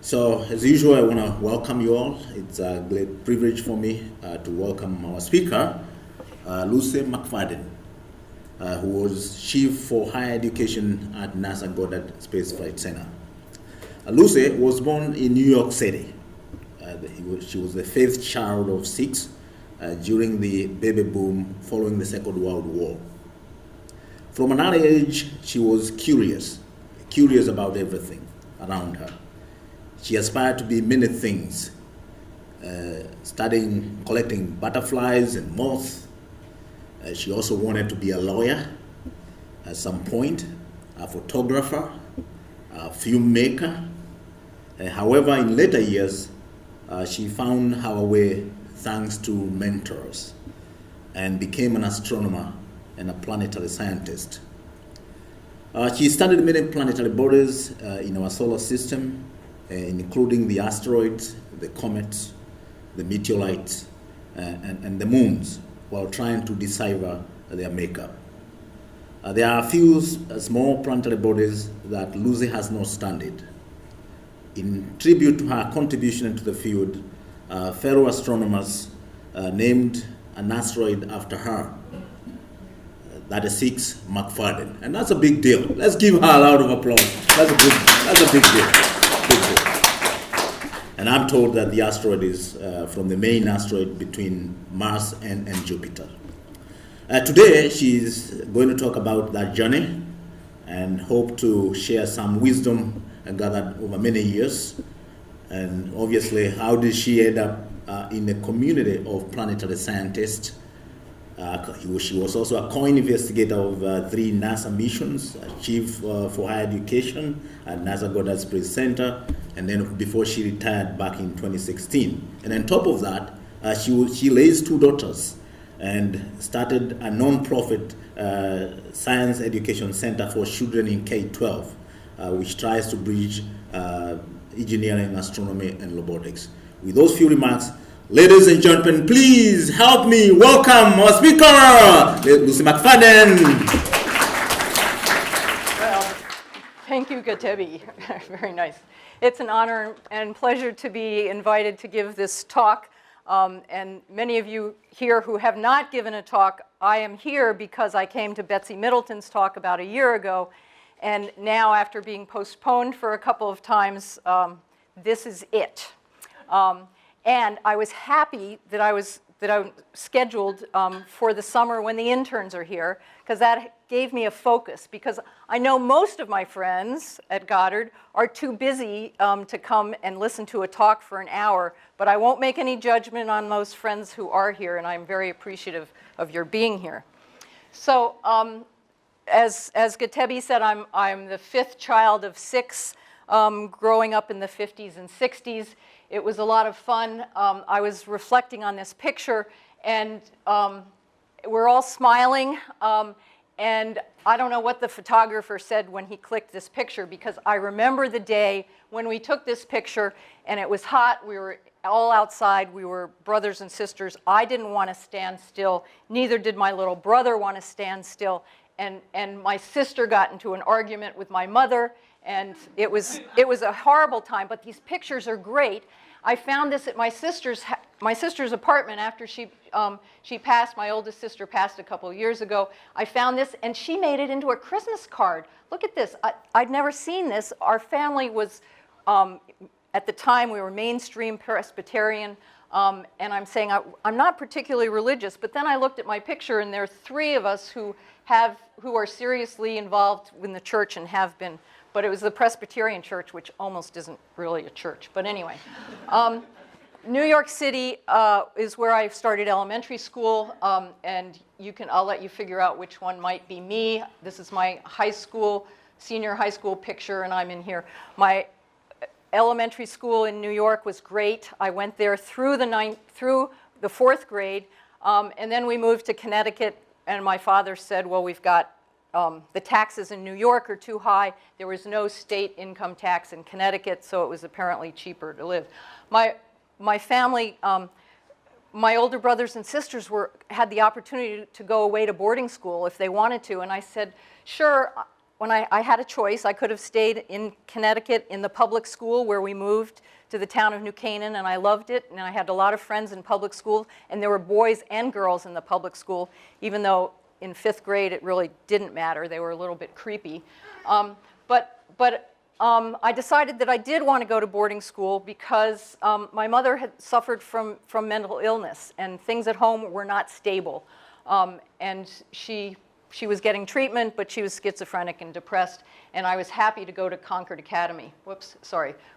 So, as usual, I want to welcome you all. It's a great privilege for me to welcome our speaker, Lucy McFadden, who was Chief for Higher Education at NASA Goddard Space Flight Center. Lucy was born in New York City. She was the fifth child of six during the baby boom following the Second World War. From an early age, she was curious about everything around her. She aspired to be many things, collecting butterflies and moths. She also wanted to be a lawyer at some point, a photographer, a filmmaker. However, in later years, she found her way thanks to mentors and became an astronomer and a planetary scientist. She studied many planetary bodies in our solar system, including the asteroids, the comets, the meteorites, and the moons, while trying to decipher their makeup. There are a few small planetary bodies that Lucy has not studied. In tribute to her contribution to the field, fellow astronomers named an asteroid after her. That is 6 McFadden, and that's a big deal. Let's give her a round of applause. That's a big deal. And I'm told that the asteroid is from the main asteroid between Mars and Jupiter. Today, she's going to talk about that journey and hope to share some wisdom gathered over many years. And obviously, how did she end up in a community of planetary scientists? She was also a co-investigator of 3 NASA missions, Chief for Higher Education at NASA Goddard Space Center, and then before she retired back in 2016. And on top of that, she raised 2 daughters and started a non-profit science education center for children in K-12, which tries to bridge engineering, astronomy, and robotics. With those few remarks, ladies and gentlemen, please help me welcome our speaker, Lucy McFadden. Well, thank you, Gatebi. Very nice. It's an honor and pleasure to be invited to give this talk. And many of you here who have not given a talk, I am here because I came to Betsy Middleton's talk about a year ago. And now, after being postponed for a couple of times, this is it. And I was happy that I was scheduled for the summer when the interns are here, because that gave me a focus. Because I know most of my friends at Goddard are too busy to come and listen to a talk for an hour, but I won't make any judgment on those friends who are here, and I'm very appreciative of your being here. So as Gatebi said, I'm the 5th child of 6, growing up in the 50s and 60s. It was a lot of fun. I was reflecting on this picture, and we're all smiling. And I don't know what the photographer said when he clicked this picture, because I remember the day when we took this picture, and it was hot. We were all outside. We were brothers and sisters. I didn't want to stand still. Neither did my little brother want to stand still. And my sister got into an argument with my mother. And it was a horrible time, but these pictures are great. I found this at my sister's apartment after she passed. My oldest sister passed a couple of years ago. I found this, and she made it into a Christmas card. Look at this. I'd never seen this. Our family was, at the time, we were mainstream Presbyterian. And I'm saying I'm not particularly religious, but then I looked at my picture, and there are 3 of us who are seriously involved in the church and have been. But it was the Presbyterian church, which almost isn't really a church. But anyway, New York City is where I started elementary school, and I'll let you figure out which one might be me. This is my senior high school picture, and I'm in here. My elementary school in New York was great. I went there through the 4th grade, and then we moved to Connecticut, and my father said, well, we've got the taxes in New York are too high. There was no state income tax in Connecticut, so it was apparently cheaper to live. My family, my older brothers and sisters had the opportunity to go away to boarding school if they wanted to, and I said, sure, when I had a choice. I could have stayed in Connecticut in the public school where we moved to the town of New Canaan, and I loved it, and I had a lot of friends in public school, and there were boys and girls in the public school, even though in 5th grade it really didn't matter. They were a little bit creepy. I decided that I did want to go to boarding school because my mother had suffered from mental illness, and things at home were not stable. And she was getting treatment, but she was schizophrenic and depressed, and I was happy to go to Concord Academy,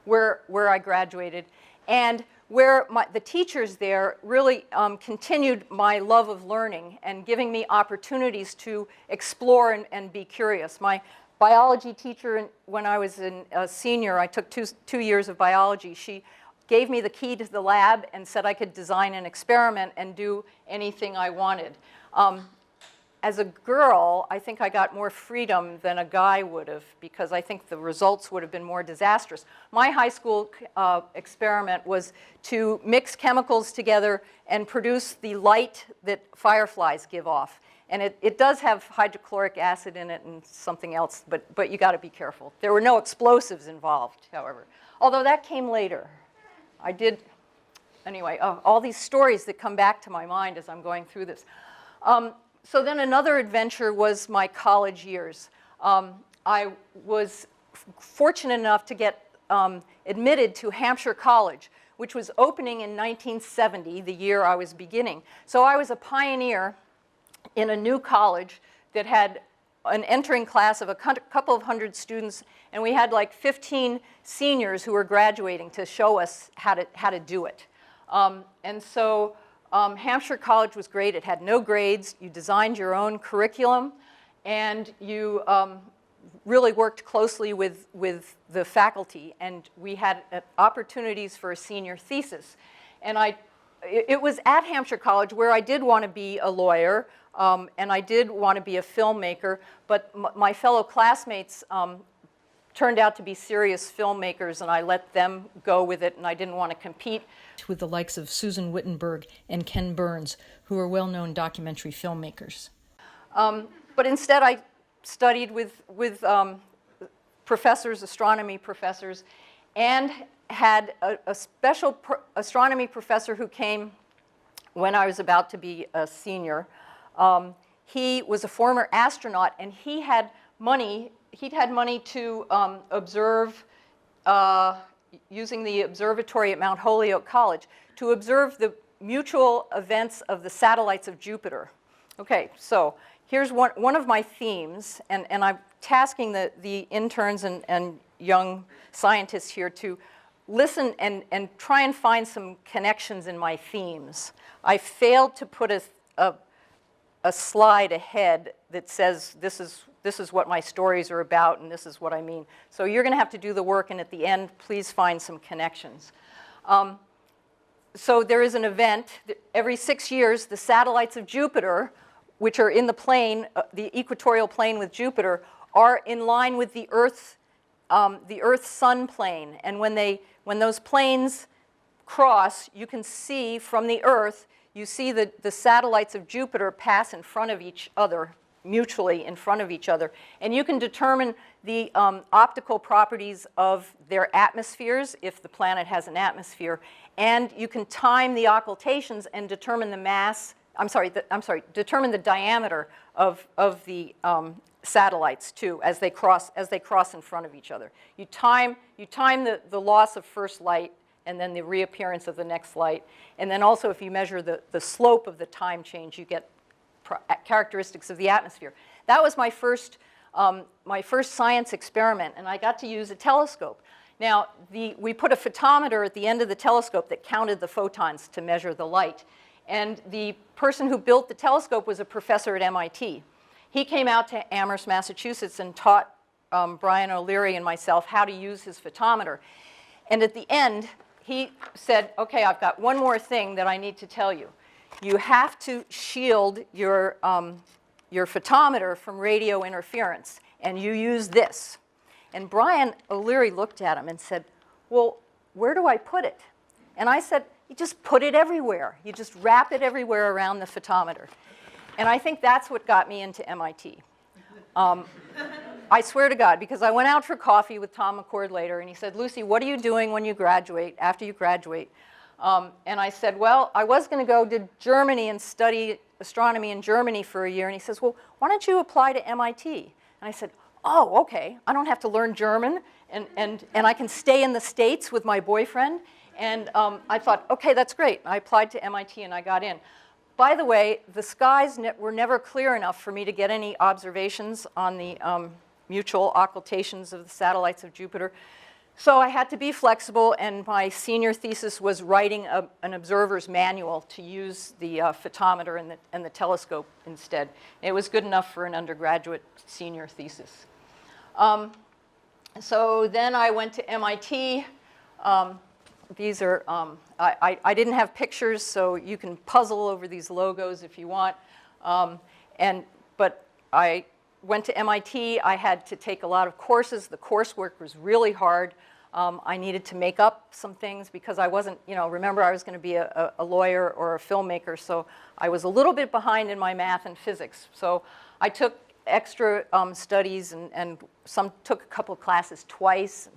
where I graduated, and where the teachers there really continued my love of learning and giving me opportunities to explore and be curious. My biology teacher, when I was a senior, I took two years of biology. She gave me the key to the lab and said I could design an experiment and do anything I wanted. As a girl, I think I got more freedom than a guy would have, because I think the results would have been more disastrous. My high school experiment was to mix chemicals together and produce the light that fireflies give off. And it does have hydrochloric acid in it and something else, but you got to be careful. There were no explosives involved, however, although that came later. Anyway, all these stories that come back to my mind as I'm going through this. So then another adventure was my college years. I was fortunate enough to get admitted to Hampshire College, which was opening in 1970, the year I was beginning. So I was a pioneer in a new college that had an entering class of a couple of hundred students, and we had like 15 seniors who were graduating to show us how to do it. And so Hampshire College was great. It had no grades. You designed your own curriculum, and you really worked closely with the faculty, and we had opportunities for a senior thesis. And it was at Hampshire College where I did want to be a lawyer, and I did want to be a filmmaker, but my fellow classmates turned out to be serious filmmakers, and I let them go with it, and I didn't want to compete with the likes of Susan Wittenberg and Ken Burns, who are well-known documentary filmmakers. But instead, I studied with professors, astronomy professors, and had a special astronomy professor who came when I was about to be a senior. He was a former astronaut, and he had money. He'd had money to observe, using the observatory at Mount Holyoke College, to observe the mutual events of the satellites of Jupiter. Okay, so here's one of my themes, and I'm tasking the interns and young scientists here to listen and try and find some connections in my themes. I failed to put a slide ahead that says this is what my stories are about and this is what I mean. So you're going to have to do the work, and at the end, please find some connections. So there is an event. Every 6 years, the satellites of Jupiter, which are in the plane, the equatorial plane with Jupiter, are in line with the Earth-Sun plane. And when those planes cross, you can see from the Earth, you see the satellites of Jupiter pass in front of each other, mutually in front of each other. And you can determine the optical properties of their atmospheres, if the planet has an atmosphere. And you can time the occultations and determine the mass, determine the diameter of the satellites too, as they cross in front of each other. You time the loss of first light and then the reappearance of the next light. And then also, if you measure the slope of the time change, you get characteristics of the atmosphere. That was my first science experiment, and I got to use a telescope. Now, we put a photometer at the end of the telescope that counted the photons to measure the light. And the person who built the telescope was a professor at MIT. He came out to Amherst, Massachusetts, and taught Brian O'Leary and myself how to use his photometer. And at the end, he said, okay, I've got one more thing that I need to tell you. You have to shield your photometer from radio interference, and you use this. And Brian O'Leary looked at him and said, well, where do I put it? And I said, you just put it everywhere. You just wrap it everywhere around the photometer. And I think that's what got me into MIT. I swear to God, because I went out for coffee with Tom McCord later, and he said, Lucy, what are you doing when you graduate, after you graduate? And I said, well, I was going to go to Germany and study astronomy in Germany for a year. And he says, well, why don't you apply to MIT? And I said, oh, okay. I don't have to learn German, and I can stay in the States with my boyfriend. And I thought, okay, that's great. I applied to MIT, and I got in. By the way, the skies were never clear enough for me to get any observations on the mutual occultations of the satellites of Jupiter. So I had to be flexible, and my senior thesis was writing an observer's manual to use the photometer and the telescope instead. It was good enough for an undergraduate senior thesis. So then I went to MIT. These are, I didn't have pictures, so you can puzzle over these logos if you want. But I went to MIT. I had to take a lot of courses. The coursework was really hard. I needed to make up some things because I wasn't, remember I was going to be a lawyer or a filmmaker, so I was a little bit behind in my math and physics. So I took extra studies and took a couple of classes twice.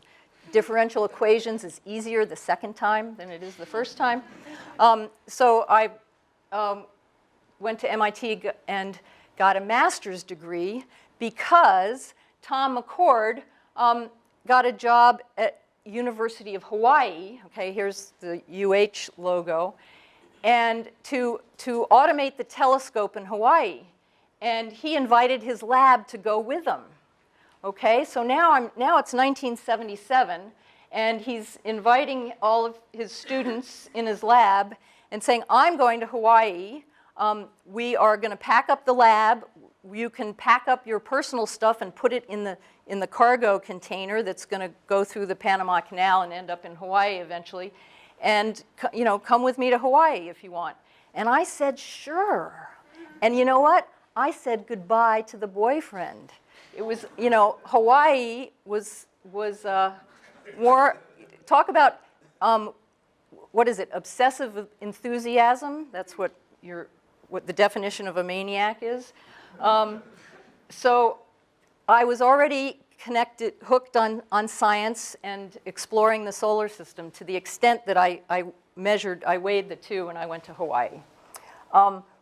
Differential equations is easier the second time than it is the first time. So I went to MIT and got a master's degree because Tom McCord got a job at University of Hawaii. Okay, here's the UH logo. And to automate the telescope in Hawaii. And he invited his lab to go with him. Okay, so now it's 1977, and he's inviting all of his students in his lab and saying, I'm going to Hawaii. We are going to pack up the lab. You can pack up your personal stuff and put it in the cargo container that's going to go through the Panama Canal and end up in Hawaii eventually. And come with me to Hawaii if you want. And I said, sure. And you know what? I said goodbye to the boyfriend. It was, Hawaii was more, talk about, what is it, obsessive enthusiasm? That's what the definition of a maniac is. So I was already hooked on science and exploring the solar system to the extent that I weighed the two, and I went to Hawaii.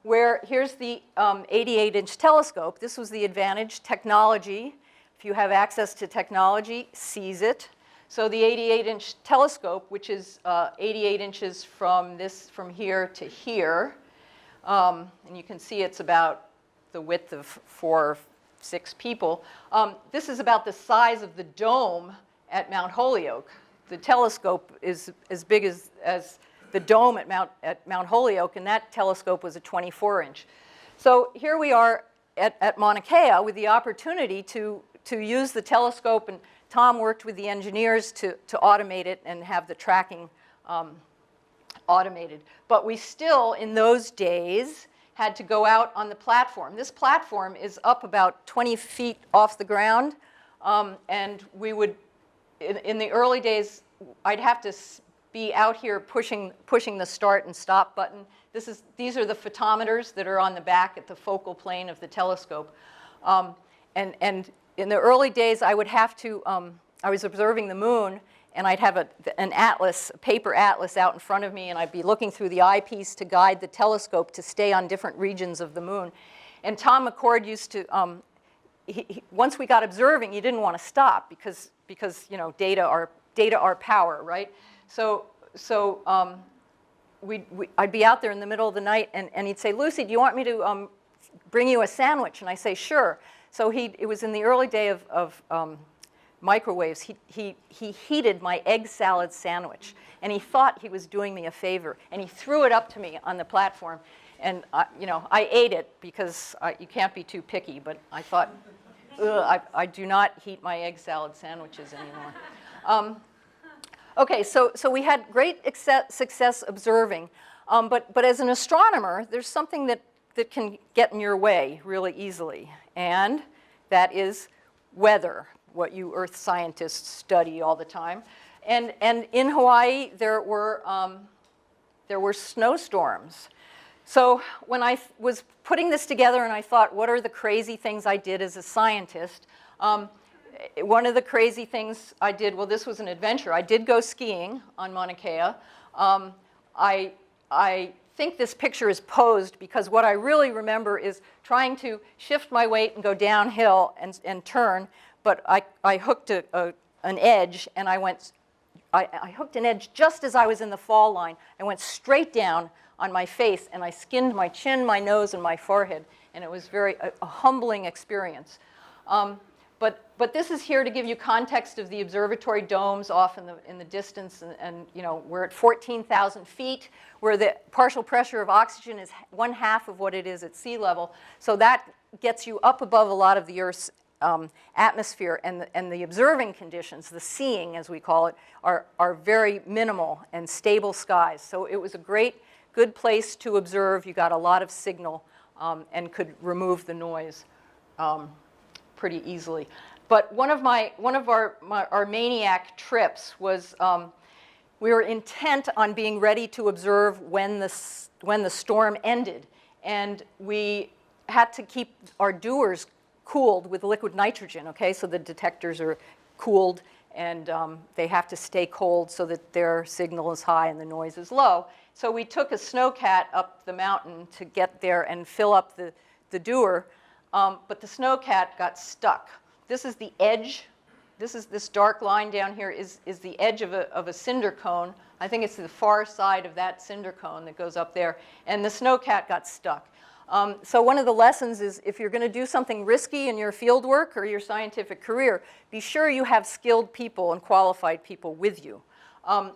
Here's the 88-inch telescope. This was the advantage. Technology, if you have access to technology, sees it. So the 88-inch telescope, which is 88 inches from here to here, and you can see it's about the width of 4 or 6 people. This is about the size of the dome at Mount Holyoke. The telescope is as big as the dome at Mount Holyoke, and that telescope was a 24-inch. So here we are at Mauna Kea with the opportunity to use the telescope, and Tom worked with the engineers to automate it and have the tracking automated. But we still, in those days, had to go out on the platform. This platform is up about 20 feet off the ground, and we would, in the early days, I'd have to be out here pushing the start and stop button. These are the photometers that are on the back at the focal plane of the telescope. And in the early days, I would have to, I was observing the moon, and I'd have an atlas, a paper atlas out in front of me, and I'd be looking through the eyepiece to guide the telescope to stay on different regions of the moon. And Tom McCord used to, once we got observing, you didn't want to stop because data are power, right? So I'd be out there in the middle of the night, and he'd say, Lucy, do you want me to bring you a sandwich? And I say, sure. So it was in the early day of microwaves. He heated my egg salad sandwich, and he thought he was doing me a favor, and he threw it up to me on the platform. And I ate it because you can't be too picky, but I thought, I do not heat my egg salad sandwiches anymore. Okay, so we had great success observing, but as an astronomer, there's something that can get in your way really easily, and that is weather, what you Earth scientists study all the time. And in Hawaii, there were snowstorms. So when I was putting this together and I thought, what are the crazy things I did as a scientist, one of the crazy things I did, well, this was an adventure. I did go skiing on Mauna Kea. I think this picture is posed because what I really remember is trying to shift my weight and go downhill and turn, but I hooked an edge, and I hooked an edge just as I was in the fall line. I went straight down on my face, and I skinned my chin, my nose, and my forehead, and it was a humbling experience. But this is here to give you context of the observatory domes off in the distance, and you know, we're at 14,000 feet, where the partial pressure of oxygen is 1/2 of what it is at sea level. So that gets you up above a lot of the Earth's atmosphere, and the observing conditions, the seeing as we call it, are very minimal and stable skies. So it was a good place to observe. You got a lot of signal and could remove the noise pretty easily. But one of our Maniac trips was we were intent on being ready to observe when the storm ended, and we had to keep our dewars cooled with liquid nitrogen. Okay, so the detectors are cooled, and they have to stay cold so that their signal is high and the noise is low. So we took a snowcat up the mountain to get there and fill up the dewar, but the snowcat got stuck. This is the edge. This dark line down here is the edge of a cinder cone. I think it's the far side of that cinder cone that goes up there, and the snowcat got stuck. So one of the lessons is, if you're going to do something risky in your field work or your scientific career, be sure you have skilled people and qualified people with you.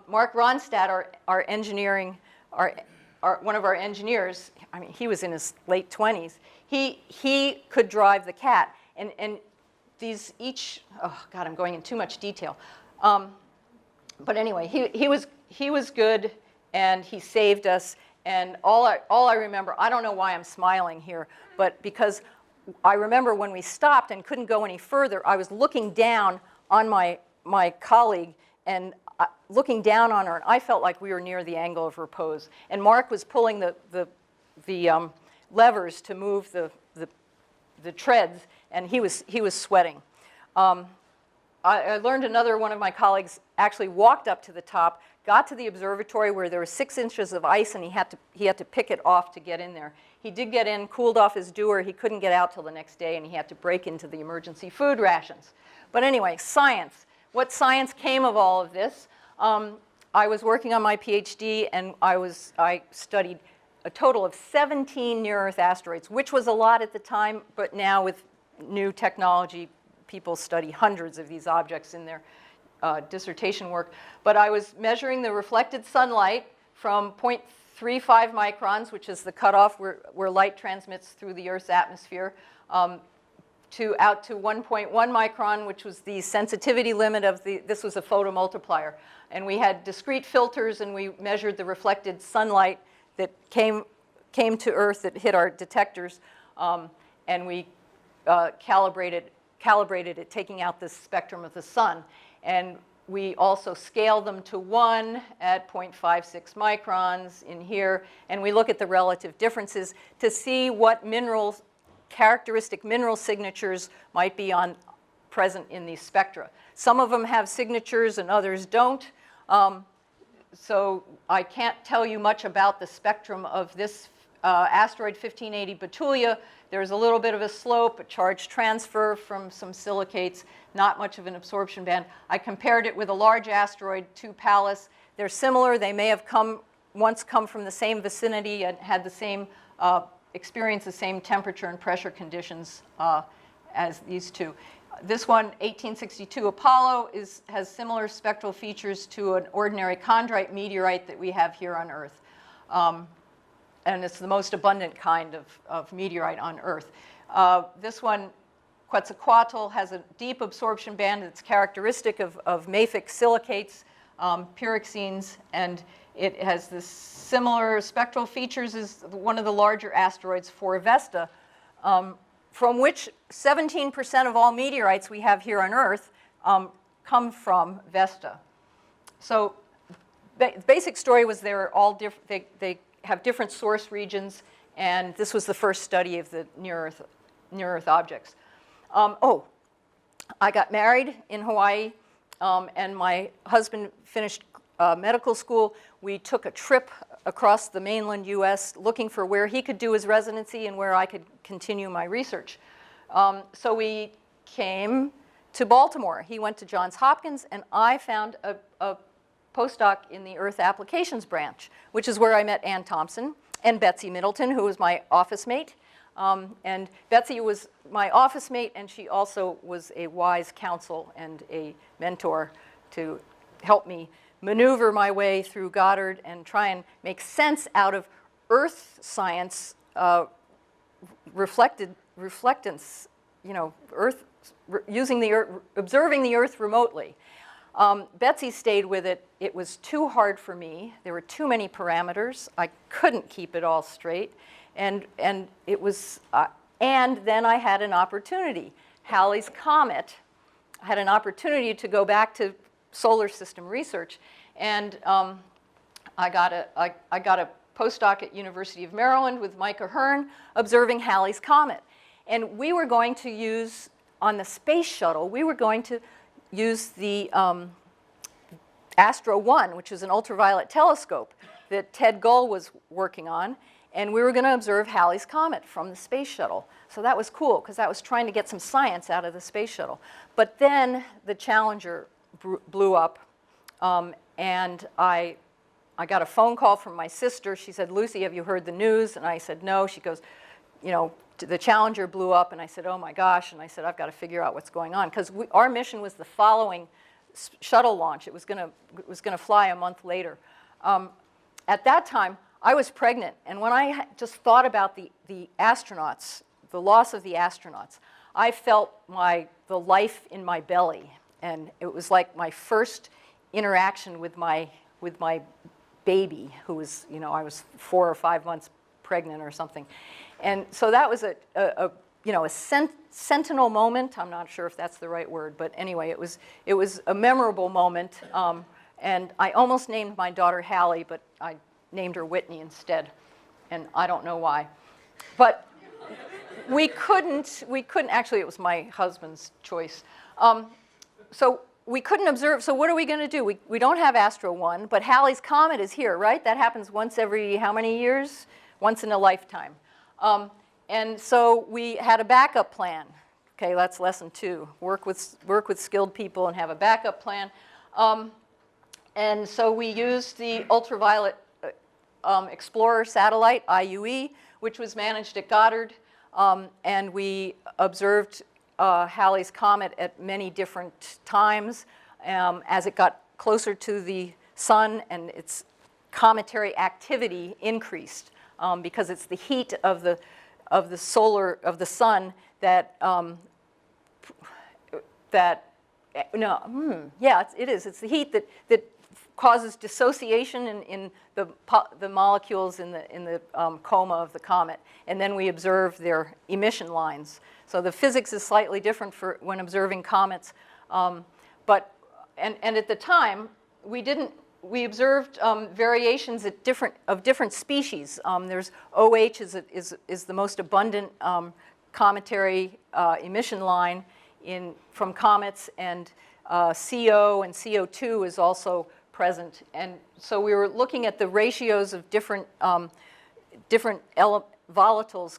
Mark Ronstadt, one of our engineers, I mean, he was in his late 20s. He could drive the cat, and these each, oh God, I'm going in too much detail. But anyway, he was good, and he saved us. And all I remember, I don't know why I'm smiling here, but because I remember when we stopped and couldn't go any further, I was looking down on my colleague and looking down on her, and I felt like we were near the angle of repose. And Mark was pulling the levers to move the treads, and he was sweating. I learned another one of my colleagues actually walked up to the top, got to the observatory where there were 6 inches of ice, and he had to pick it off to get in there. He did get in, cooled off his dewar. He couldn't get out till the next day, and he had to break into the emergency food rations. But anyway, science. What science came of all of this? I was working on my PhD, and I studied a total of 17 near-Earth asteroids, which was a lot at the time, but now with new technology, people study hundreds of these objects in their dissertation work. But I was measuring the reflected sunlight from 0.35 microns, which is the cutoff where light transmits through the Earth's atmosphere, out to 1.1 micron, which was the sensitivity limit of this was a photomultiplier. And we had discrete filters, and we measured the reflected sunlight that came to Earth that hit our detectors, and we calibrated it, taking out the spectrum of the sun. And we also scale them to 1 at 0.56 microns in here, and we look at the relative differences to see what characteristic mineral signatures might be present in these spectra. Some of them have signatures and others don't. So I can't tell you much about the spectrum of this asteroid 1580 Betulia. There's a little bit of a slope, a charge transfer from some silicates, not much of an absorption band. I compared it with a large asteroid, 2 Pallas. They're similar. They may have once come from the same vicinity and had the same experienced the same temperature and pressure conditions as these two. This one, 1862 Apollo, has similar spectral features to an ordinary chondrite meteorite that we have here on Earth. And it's the most abundant kind of meteorite on Earth. This one, Quetzalcoatl, has a deep absorption band that's characteristic of mafic silicates, pyroxenes, and it has this similar spectral features as one of the larger asteroids, Vesta, from which 17% of all meteorites we have here on Earth come from Vesta. So the basic story was they're all different. They have different source regions, and this was the first study of the near-Earth objects. I got married in Hawaii, and my husband finished medical school. We took a trip across the mainland US looking for where he could do his residency and where I could continue my research. So we came to Baltimore. He went to Johns Hopkins, and I found a postdoc in the Earth Applications branch, which is where I met Ann Thompson and Betsy Middleton, who was my office mate. And Betsy was my office mate, and she also was a wise counsel and a mentor to help me maneuver my way through Goddard and try and make sense out of Earth science, reflectance, Earth, using the Earth, observing the Earth remotely. Betsy stayed with it. It was too hard for me. There were too many parameters. I couldn't keep it all straight. And it was, and then I had an opportunity. Halley's Comet. I had an opportunity to go back to solar system research, and I got a postdoc at University of Maryland with Micah Hearn observing Halley's Comet. And we were going to use, on the space shuttle, we were going to use the Astro 1, which is an ultraviolet telescope that Ted Gull was working on. And we were going to observe Halley's Comet from the space shuttle. So that was cool, because that was trying to get some science out of the space shuttle. But then the Challenger blew up, and I got a phone call from my sister. She said, "Lucy, have you heard the news?" And I said, "No." She goes, the Challenger blew up. And I said, "Oh my gosh." And I said, "I've got to figure out what's going on." Because our mission was the following shuttle launch. It was going to fly a month later. At that time, I was pregnant, and when I just thought about the astronauts, the loss of the astronauts, I felt the life in my belly, and it was like my first interaction with my baby, who was, I was 4 or 5 months pregnant or something, and so that was a sentinel moment. I'm not sure if that's the right word, but anyway, it was a memorable moment, and I almost named my daughter Halley, but I named her Whitney instead, and I don't know why. But we couldn't, actually it was my husband's choice. So we couldn't observe, so what are we going to do? We don't have Astro 1, but Halley's Comet is here, right? That happens once every how many years? Once in a lifetime. And so we had a backup plan. Okay, that's lesson 2. Work with skilled people and have a backup plan. And so we used the ultraviolet Explorer satellite, IUE, which was managed at Goddard, and we observed Halley's Comet at many different times as it got closer to the sun, and its cometary activity increased because it's the heat of the sun that it is. It's the heat that causes dissociation in the molecules in the coma of the comet, and then we observe their emission lines. So the physics is slightly different for when observing comets, but at the time we observed variations at different species. There's OH is the most abundant cometary emission line from comets, and CO and CO2 is also present. And so we were looking at the ratios of different volatiles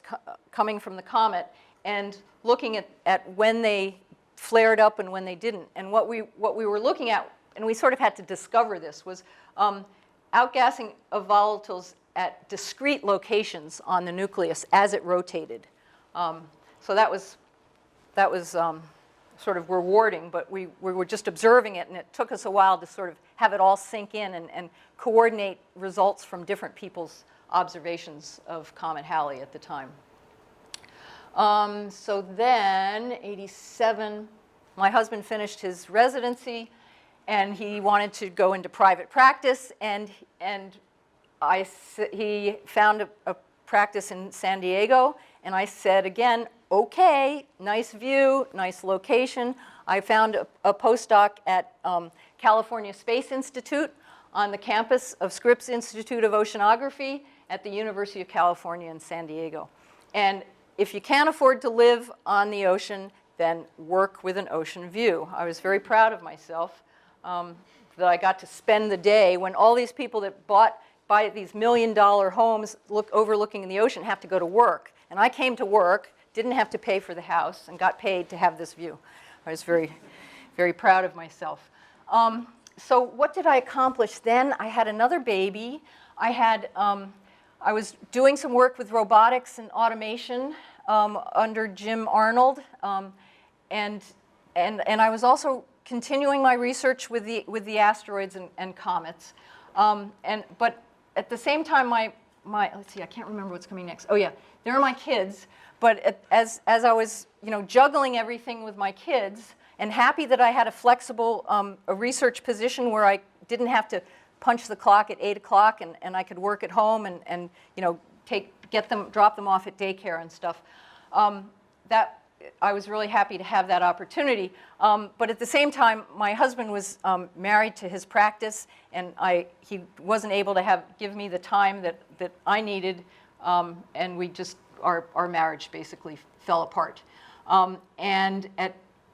coming from the comet, and looking at when they flared up and when they didn't. And what we were looking at, and we sort of had to discover this, was outgassing of volatiles at discrete locations on the nucleus as it rotated. So that was sort of rewarding, but we were just observing it, and it took us a while to sort of have it all sink in and coordinate results from different people's observations of Comet Halley at the time. So then, 87, my husband finished his residency, and he wanted to go into private practice, and he found a practice in San Diego, and I said again, okay, nice view, nice location. I found a postdoc at California Space Institute on the campus of Scripps Institute of Oceanography at the University of California in San Diego. And if you can't afford to live on the ocean, than work with an ocean view. I was very proud of myself that I got to spend the day when all these people that buy these $1 million homes overlooking the ocean have to go to work. And I came to work, didn't have to pay for the house, and got paid to have this view. I was very, very proud of myself. So what did I accomplish then? I had another baby. I was doing some work with robotics and automation under Jim Arnold, and I was also continuing my research with the asteroids and comets. But at the same time, let's see, I can't remember what's coming next. Oh yeah, there are my kids. But as I was, juggling everything with my kids, and happy that I had a flexible a research position where I didn't have to punch the clock at 8 o'clock, and I could work at home and drop them off at daycare and stuff. That I was really happy to have that opportunity. But at the same time, my husband was married to his practice, and he wasn't able to give me the time that I needed, and our marriage basically fell apart.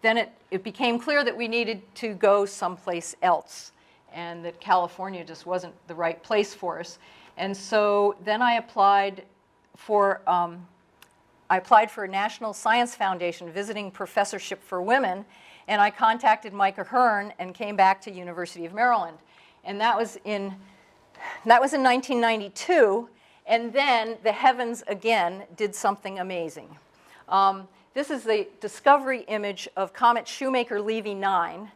Then it became clear that we needed to go someplace else, and that California just wasn't the right place for us. And so then I applied for a National Science Foundation visiting professorship for women, and I contacted Mike Ahern and came back to University of Maryland. And that was in 1992, and then the heavens again did something amazing. This is the discovery image of Comet Shoemaker-Levy 9.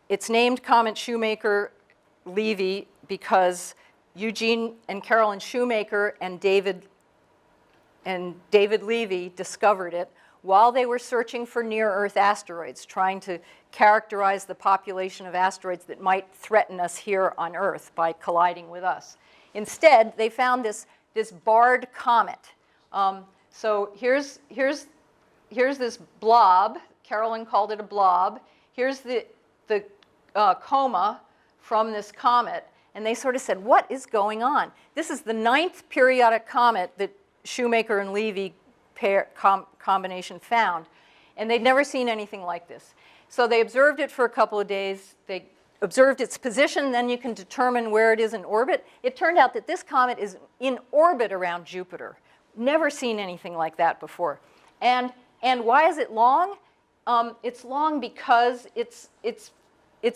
It's named Comet Shoemaker-Levy because Eugene and Carolyn Shoemaker and David Levy discovered it while they were searching for near-Earth asteroids, trying to characterize the population of asteroids that might threaten us here on Earth by colliding with us. Instead, they found this barred comet. So here's this blob. Carolyn called it a blob. Here's the coma from this comet. And they sort of said, what is going on? This is the 9th periodic comet that Shoemaker and Levy combination found. And they'd never seen anything like this. So they observed it for a couple of days. They observed its position. Then you can determine where it is in orbit. It turned out that this comet is in orbit around Jupiter. Never seen anything like that before. And why is it long? It's long because it's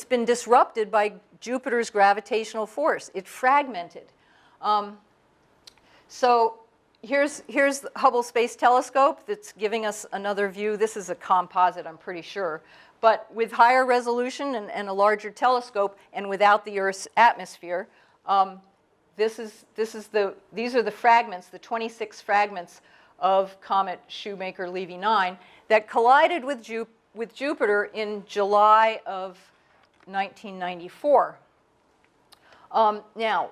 been disrupted by Jupiter's gravitational force. It fragmented. So here's the Hubble Space Telescope that's giving us another view. This is a composite, I'm pretty sure. But with higher resolution and a larger telescope and without the Earth's atmosphere, these are the fragments, the 26 fragments of Comet Shoemaker-Levy 9 that collided with Jupiter in July of 1994. Now,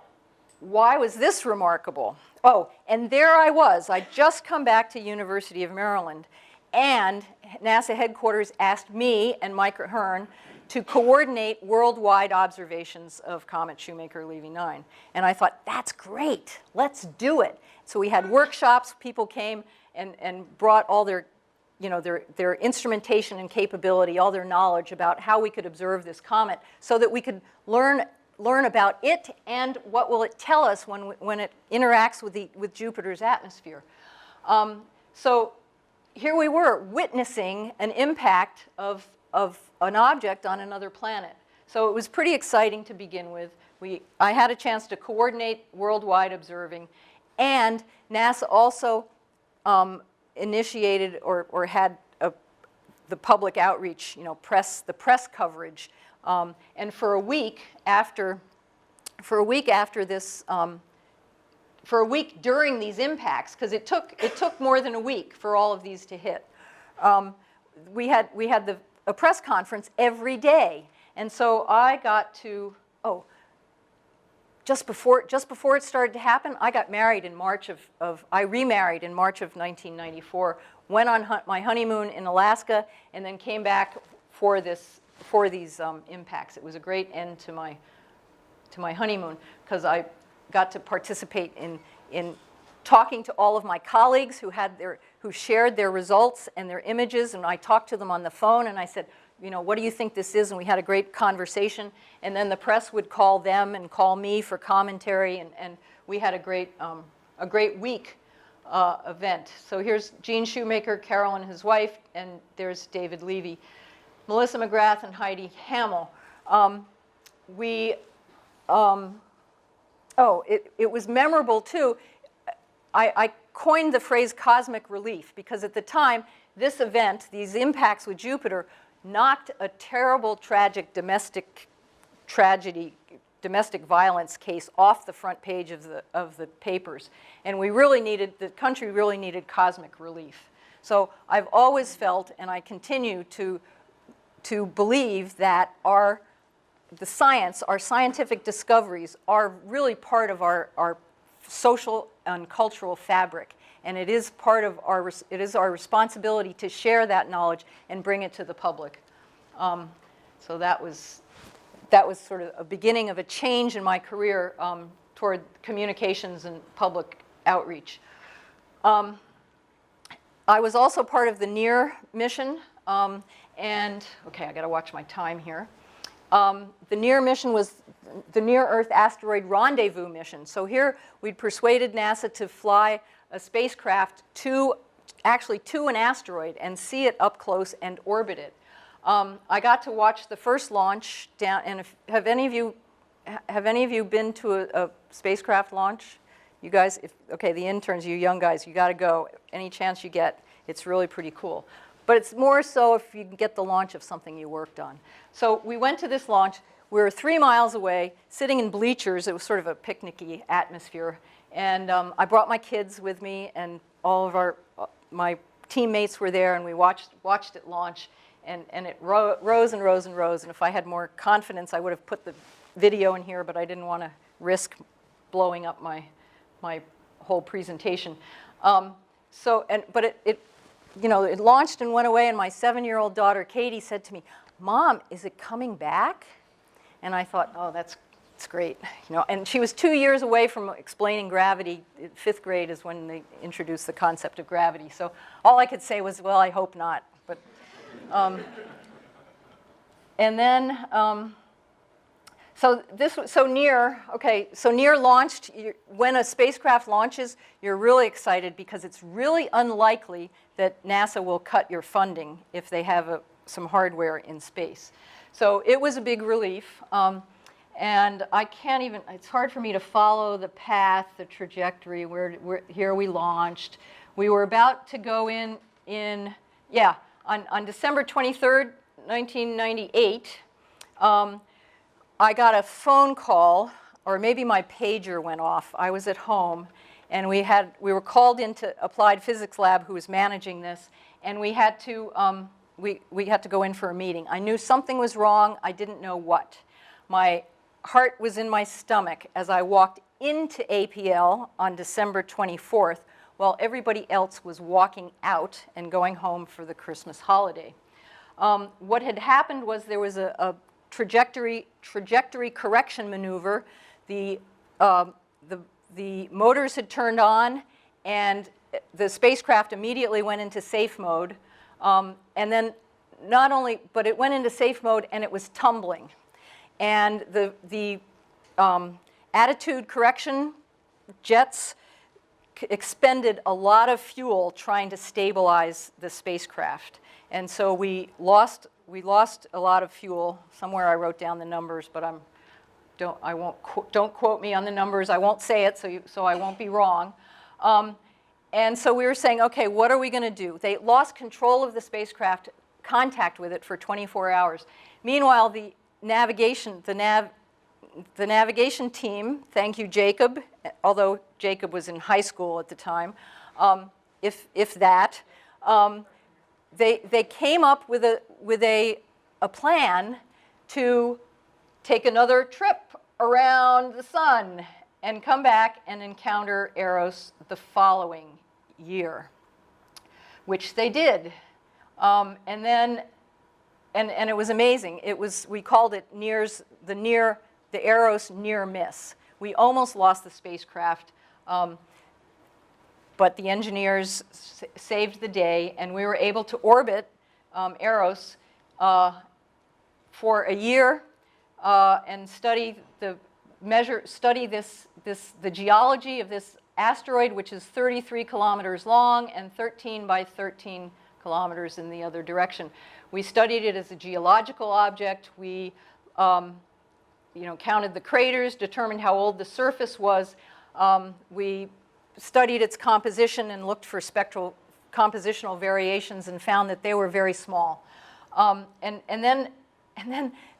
why was this remarkable? Oh, and there I was. I'd just come back to University of Maryland, and NASA headquarters asked me and Mike Ahern to coordinate worldwide observations of Comet Shoemaker-Levy 9. And I thought, that's great. Let's do it. So we had workshops. People came and brought all their instrumentation and capability, all their knowledge about how we could observe this comet so that we could learn about it and what will it tell us when it interacts with Jupiter's atmosphere. So here we were witnessing an impact of an object on another planet. So it was pretty exciting to begin with. I had a chance to coordinate worldwide observing, and NASA also initiated or had the public outreach, the press coverage. And for a week during these impacts, because it took more than a week for all of these to hit, we had a press conference every day. And so I got to, just before it started to happen, I got married in I remarried in March of 1994, went on my honeymoon in Alaska, and then came back for these impacts. It was a great end to my honeymoon because I got to participate in talking to all of my colleagues who shared their results and their images, and I talked to them on the phone, and I said, what do you think this is? And we had a great conversation, and then the press would call them and call me for commentary, and we had a great week event. So here's Gene Shoemaker, Carol and his wife, and there's David Levy, Melissa McGrath, and Heidi Hamill. It was memorable too. I coined the phrase cosmic relief because at the time, this event, these impacts with Jupiter, knocked a terrible, tragic domestic violence case off the front page of the papers. And the country really needed cosmic relief. So I've always felt, and I continue to believe that our scientific discoveries are really part of our social and cultural fabric. And it is our responsibility to share that knowledge and bring it to the public. So that was sort of a beginning of a change in my career toward communications and public outreach. I was also part of the NEAR mission. Okay, I got to watch my time here. The NEAR mission was the Near-Earth Asteroid Rendezvous mission. So here we'd persuaded NASA to fly a spacecraft actually to an asteroid and see it up close and orbit it. I got to watch the first launch down, and have any of you been to a spacecraft launch? You guys, okay, the interns, you young guys, you got to go any chance you get. It's really pretty cool. But it's more so if you can get the launch of something you worked on. So we went to this launch. We were 3 miles away, sitting in bleachers. It was sort of a picnicky atmosphere. And I brought my kids with me, and all of my teammates were there, and we watched it launch. And it rose and rose and rose. And if I had more confidence, I would have put the video in here, but I didn't want to risk blowing up my whole presentation. But it launched and went away, and my 7-year-old daughter, Katie, said to me, "Mom, is it coming back?" And I thought, oh, that's great. And she was 2 years away from explaining gravity. 5th grade is when they introduced the concept of gravity. So all I could say was, well, I hope not. But, and then, so NEAR launched. When a spacecraft launches, you're really excited because it's really unlikely that NASA will cut your funding if they have some hardware in space. So it was a big relief. And I can't even, it's hard for me to follow the path, the trajectory, here we launched. We were about to go on December 23rd, 1998, I got a phone call, or maybe my pager went off. I was at home, and we were called into Applied Physics Lab, who was managing this, and we had to go in for a meeting. I knew something was wrong. I didn't know what. My heart was in my stomach as I walked into APL on December 24th, while everybody else was walking out and going home for the Christmas holiday. What had happened was there was a trajectory correction maneuver. The motors had turned on, and the spacecraft immediately went into safe mode. And then but it went into safe mode, and it was tumbling. And the attitude correction jets expended a lot of fuel trying to stabilize the spacecraft. And so we lost a lot of fuel. Somewhere I wrote down the numbers, but don't quote me on the numbers. I won't say it, so I won't be wrong. And so we were saying, okay, what are we going to do? They lost control of the spacecraft, contact with it for 24 hours. Meanwhile, the navigation team, thank you, Jacob, although Jacob was in high school at the time, if that, they came up with a plan to take another trip around the sun and come back and encounter Eros the following year, which they did. And it was amazing. We called it the Eros near miss. We almost lost the spacecraft. but the engineers saved the day, and we were able to orbit Eros for a year and study the geology of this asteroid, which is 33 kilometers long and 13 by 13 kilometers in the other direction. We studied it as a geological object. We counted the craters, determined how old the surface was. We studied its composition and looked for spectral compositional variations and found that they were very small. And then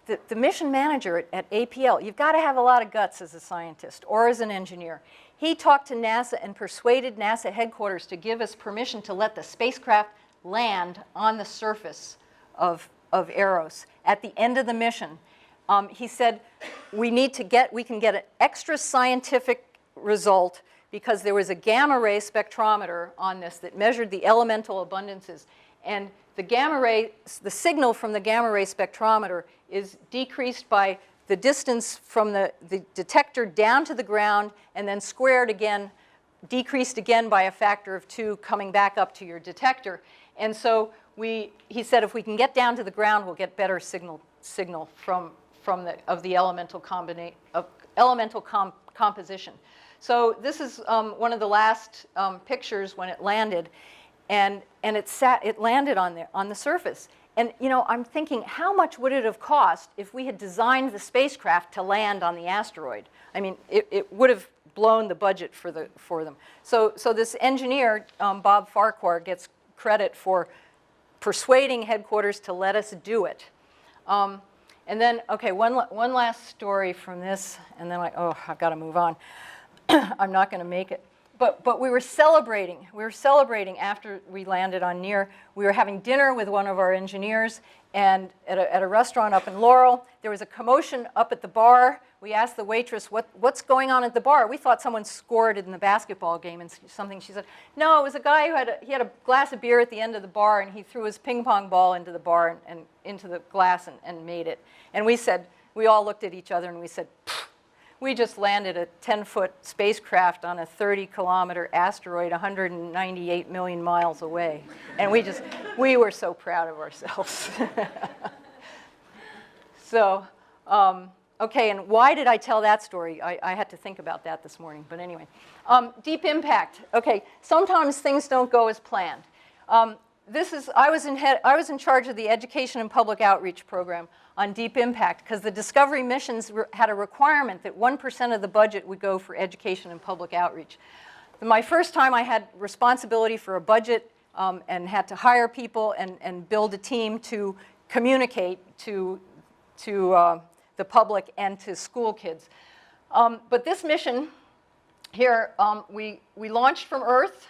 the mission manager at APL, you've got to have a lot of guts as a scientist or as an engineer. He talked to NASA and persuaded NASA headquarters to give us permission to let the spacecraft land on the surface of Eros at the end of the mission. He said, we can get an extra scientific result because there was a gamma ray spectrometer on this that measured the elemental abundances. And the gamma ray, the signal from the gamma ray spectrometer is decreased by the distance from the detector down to the ground and then squared again, decreased again by a factor of 2 coming back up to your detector. And so he said if we can get down to the ground, we'll get better signal from the elemental composition. So this is one of the last pictures when it landed, and it landed on the surface. And I'm thinking, how much would it have cost if we had designed the spacecraft to land on the asteroid? I mean, it would have blown the budget for them. So this engineer, Bob Farquhar, gets credit for persuading headquarters to let us do it. And then, okay, one last story from this, and then I've got to move on. I'm not going to make it. But we were celebrating. We were celebrating after we landed on Near. We were having dinner with one of our engineers, and at a restaurant up in Laurel. There was a commotion up at the bar. We asked the waitress, what's going on at the bar? We thought someone scored in the basketball game and something. She said, no, it was a guy who had a glass of beer at the end of the bar, and he threw his ping pong ball into the bar and into the glass and made it. And we all looked at each other and we said, we just landed a 10-foot spacecraft on a 30-kilometer asteroid 198 million miles away. And we were so proud of ourselves. So, okay, and why did I tell that story? I had to think about that this morning, but anyway. Deep impact. Okay, sometimes things don't go as planned. I was in charge of the education and public outreach program on deep impact because the Discovery missions had a requirement that 1% of the budget would go for education and public outreach. My first time I had responsibility for a budget and had to hire people and build a team to communicate to the public and to school kids. But this mission here, we launched from Earth.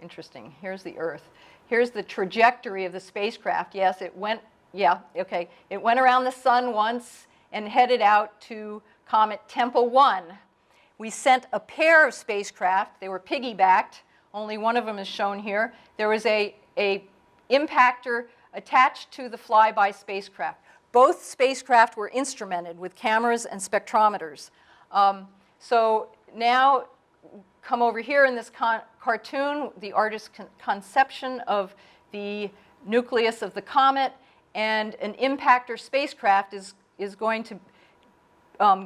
Interesting. Here's the Earth. Here's the trajectory of the spacecraft. Yes, it went around the sun once and headed out to Comet Tempel 1. We sent a pair of spacecraft. They were piggybacked. Only one of them is shown here. There was a impactor attached to the flyby spacecraft. Both spacecraft were instrumented with cameras and spectrometers. So now, come over here in this cartoon, the artist's conception of the nucleus of the comet, and an impactor spacecraft is going to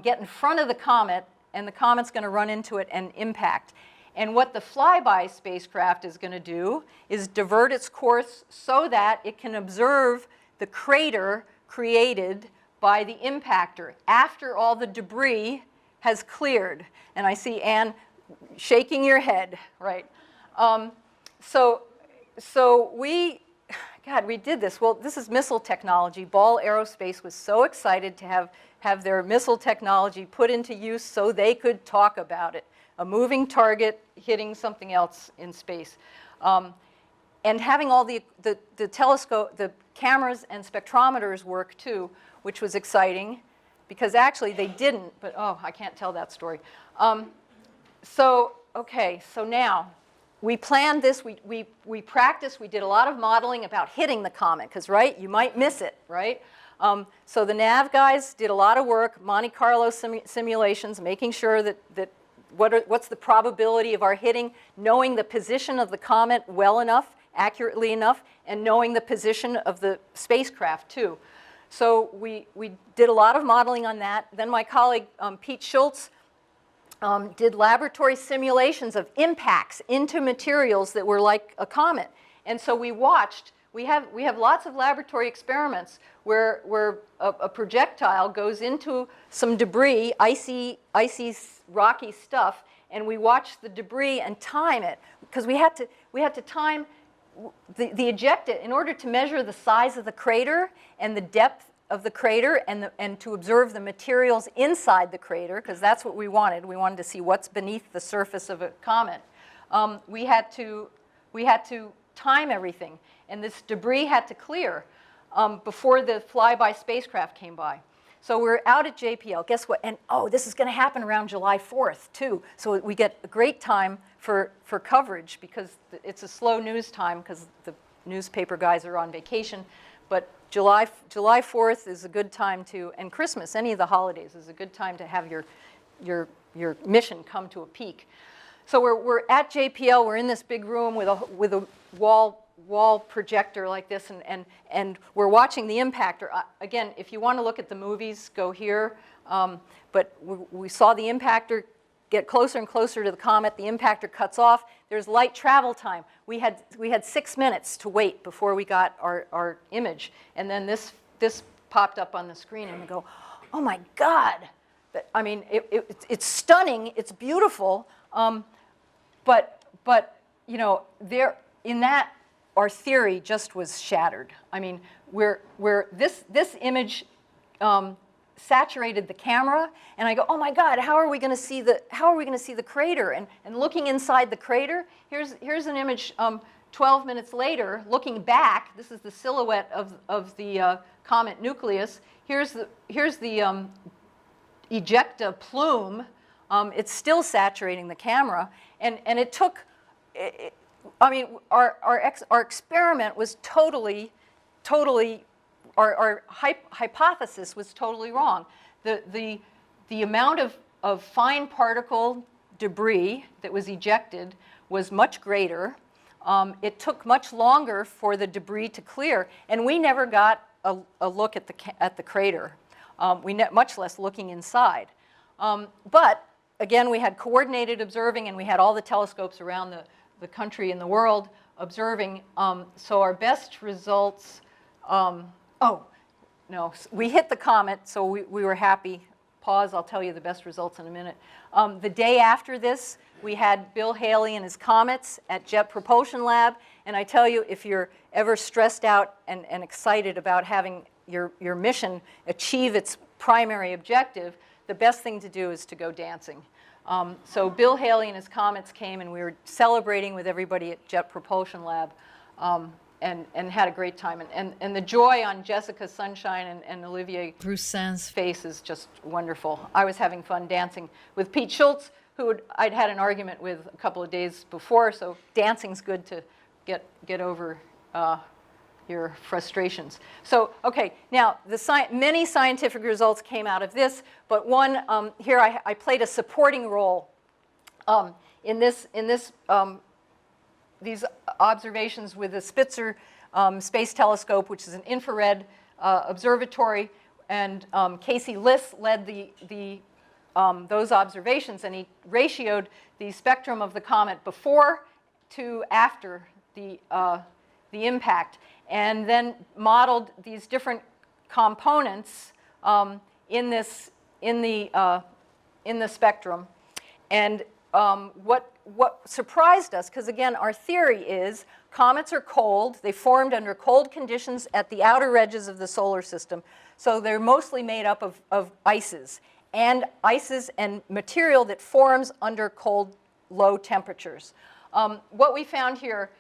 get in front of the comet, and the comet's going to run into it and impact. And what the flyby spacecraft is going to do is divert its course so that it can observe the crater created by the impactor after all the debris has cleared. And I see Anne shaking your head, right? So we did this. Well, this is missile technology. Ball Aerospace was so excited to have their missile technology put into use so they could talk about it. A moving target hitting something else in space. And having all the telescope, the cameras and spectrometers work too, which was exciting because actually they didn't, but I can't tell that story. So now we planned this, we practiced, we did a lot of modeling about hitting the comet, because, right, you might miss it, right? So the nav guys did a lot of work, Monte Carlo simulations, making sure that what's the probability of our hitting, knowing the position of the comet well enough, accurately enough, and knowing the position of the spacecraft too. So we did a lot of modeling on that. Then my colleague Pete Schultz did laboratory simulations of impacts into materials that were like a comet. And so we watched, we have lots of laboratory experiments where a projectile goes into some debris, icy, rocky stuff, and we watch the debris and time it, because we had to time the ejected in order to measure the size of the crater and the depth of the crater and to observe the materials inside the crater, because that's what we wanted. We wanted to see what's beneath the surface of a comet. We had to time everything, and this debris had to clear before the flyby spacecraft came by. So we're out at JPL. Guess what? And oh, this is going to happen around July 4th too. So we get a great time for coverage, because it's a slow news time because the newspaper guys are on vacation. But July 4th is a good time to, and Christmas, any of the holidays, is a good time to have your mission come to a peak. So we're at JPL. We're in this big room with a wall projector like this, and we're watching the impactor. Again, if you want to look at the movies, go here. But we saw the impactor get closer and closer to the comet. The impactor cuts off. There's light travel time. We had 6 minutes to wait before we got our image, and then this popped up on the screen, and we go, oh my God! I mean, it's stunning. It's beautiful. But you know, in that, our theory just was shattered. I mean, this image saturated the camera, and I go, oh my God, how are we going to see the crater? And looking inside the crater, here's an image 12 minutes later, looking back. This is the silhouette of the comet nucleus. Here's the ejecta plume. It's still saturating the camera, and it took. I mean, our experiment was totally. Our hypothesis was totally wrong. The amount of fine particle debris that was ejected was much greater. It took much longer for the debris to clear, and we never got a look at the crater. Much less looking inside. But again, we had coordinated observing, and we had all the telescopes around the country and the world observing. So our best results. Oh, no, we hit the comet, so we were happy. Pause, I'll tell you the best results in a minute. The day after this, we had Bill Haley and his comets at Jet Propulsion Lab, and I tell you, if you're ever stressed out and excited about having your mission achieve its primary objective, the best thing to do is to go dancing. So Bill Haley and his comets came, and we were celebrating with everybody at Jet Propulsion Lab. And had a great time. And the joy on Jessica Sunshine and Olivier Broussin's face is just wonderful. I was having fun dancing with Pete Schultz, who I'd had an argument with a couple of days before, so dancing's good to get over your frustrations. So, okay, now many scientific results came out of this, but one, here I played a supporting role in these observations with the Spitzer Space Telescope, which is an infrared observatory, and Casey Liss led those observations, and he ratioed the spectrum of the comet before to after the impact, and then modeled these different components in the spectrum, and what surprised us, because again, our theory is comets are cold. They formed under cold conditions at the outer edges of the solar system. So they're mostly made up of ices and material that forms under cold, low temperatures. What we found here,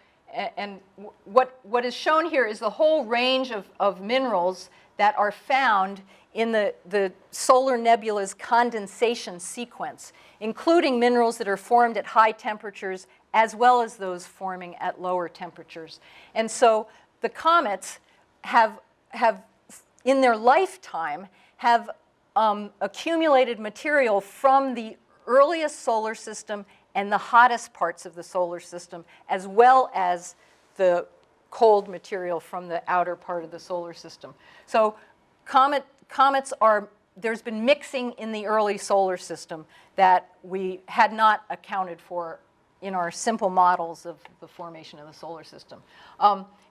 and what is shown here, is the whole range of minerals that are found in the solar nebula's condensation sequence, including minerals that are formed at high temperatures as well as those forming at lower temperatures. And so the comets have in their lifetime, have accumulated material from the earliest solar system and the hottest parts of the solar system, as well as the cold material from the outer part of the solar system. So comets are, there's been mixing in the early solar system that we had not accounted for in our simple models of the formation of the solar system.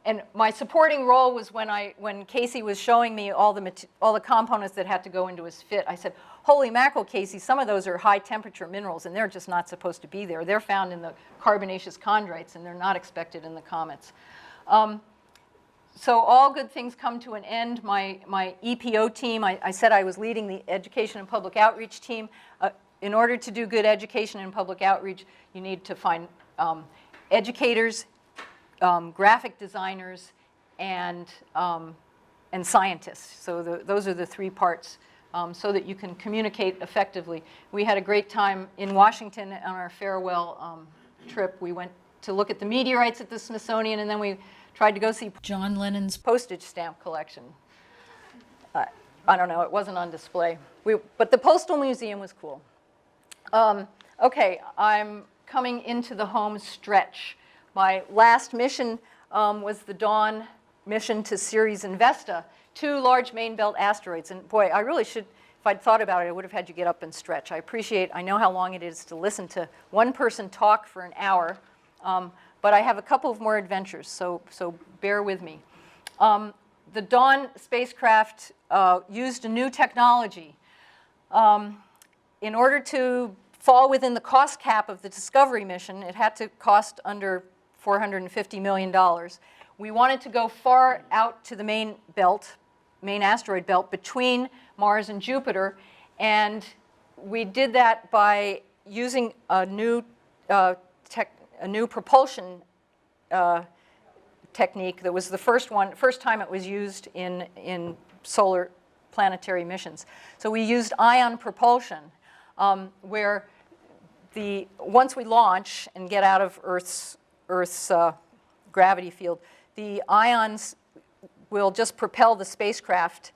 And my supporting role was when Casey was showing me all the components that had to go into his fit. I said, holy mackerel, Casey, some of those are high temperature minerals and they're just not supposed to be there. They're found in the carbonaceous chondrites and they're not expected in the comets. So all good things come to an end. My EPO team, I said I was leading the education and public outreach team. In order to do good education and public outreach, you need to find educators, graphic designers, and scientists. So those are the three parts so that you can communicate effectively. We had a great time in Washington on our farewell trip. We went to look at the meteorites at the Smithsonian, and then we tried to go see John Lennon's postage stamp collection. I don't know, it wasn't on display. But the Postal Museum was cool. Okay, I'm coming into the home stretch. My last mission was the Dawn mission to Ceres and Vesta, 2 large main belt asteroids. And boy, I really should, if I'd thought about it, I would have had you get up and stretch. I know how long it is to listen to one person talk for an hour, but I have a couple of more adventures, so bear with me. The Dawn spacecraft used a new technology. In order to fall within the cost cap of the Discovery mission, it had to cost under $450 million. We wanted to go far out to the main asteroid belt between Mars and Jupiter, and we did that by using a new propulsion technique that was the first time it was used in solar planetary missions. So we used ion propulsion, where once we launch and get out of Earth's gravity field, the ions will just propel the spacecraft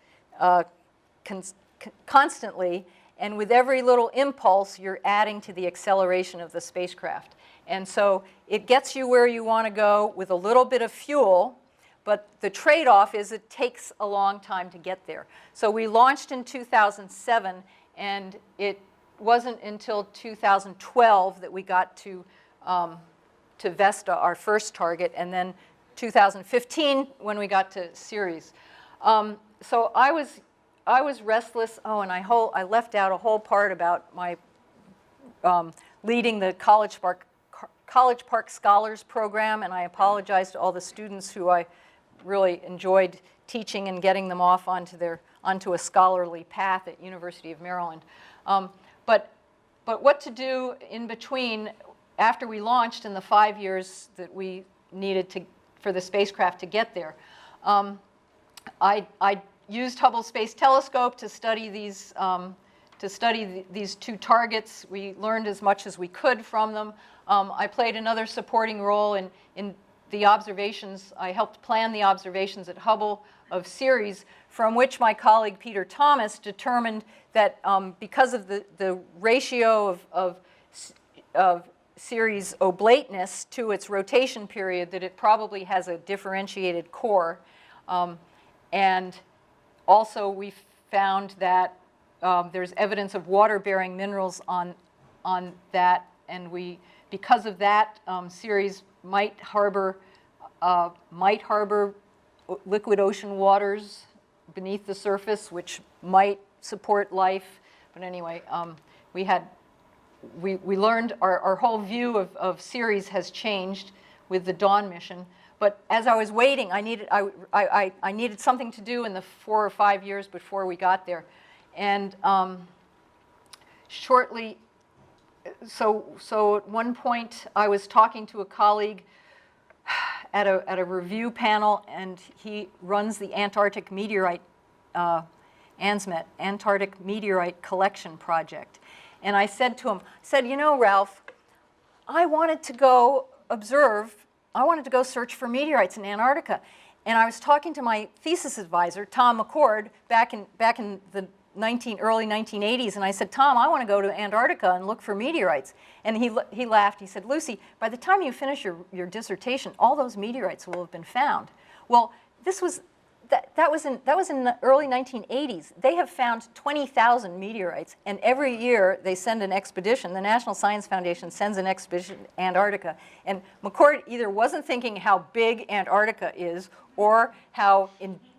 constantly, and with every little impulse, you're adding to the acceleration of the spacecraft. And so it gets you where you want to go with a little bit of fuel, but the trade-off is it takes a long time to get there. So we launched in 2007, and it wasn't until 2012 that we got to Vesta, our first target, and then 2015 when we got to Ceres. So I was restless. Oh, and I left out a whole part about my leading the College Park Scholars Program, and I apologize to all the students who I really enjoyed teaching and getting them off onto a scholarly path at University of Maryland. But what to do in between after we launched in the 5 years that we needed for the spacecraft to get there. I used Hubble Space Telescope to study these 2 targets. We learned as much as we could from them. I played another supporting role in the observations. I helped plan the observations at Hubble of Ceres, from which my colleague Peter Thomas determined that because of the ratio of Ceres' oblateness to its rotation period, that it probably has a differentiated core. And also we found that there's evidence of water-bearing minerals on that, and because of that, Ceres might harbor liquid ocean waters beneath the surface, which might support life. But anyway, we learned our whole view of Ceres has changed with the Dawn mission. But as I was waiting, I needed something to do in the 4 or 5 years before we got there, and shortly. So at one point, I was talking to a colleague at a review panel, and he runs the Antarctic meteorite, ANSMET, Antarctic Meteorite Collection Project. And I said to him, you know, Ralph, I wanted to go search for meteorites in Antarctica. And I was talking to my thesis advisor, Tom McCord, back in the early 1980s, and I said, Tom, I want to go to Antarctica and look for meteorites. And he laughed. He said, Lucy, by the time you finish your dissertation, all those meteorites will have been found. Well, that was in the early 1980s. They have found 20,000 meteorites, and every year they send an expedition. The National Science Foundation sends an expedition to Antarctica. And McCord either wasn't thinking how big Antarctica is or how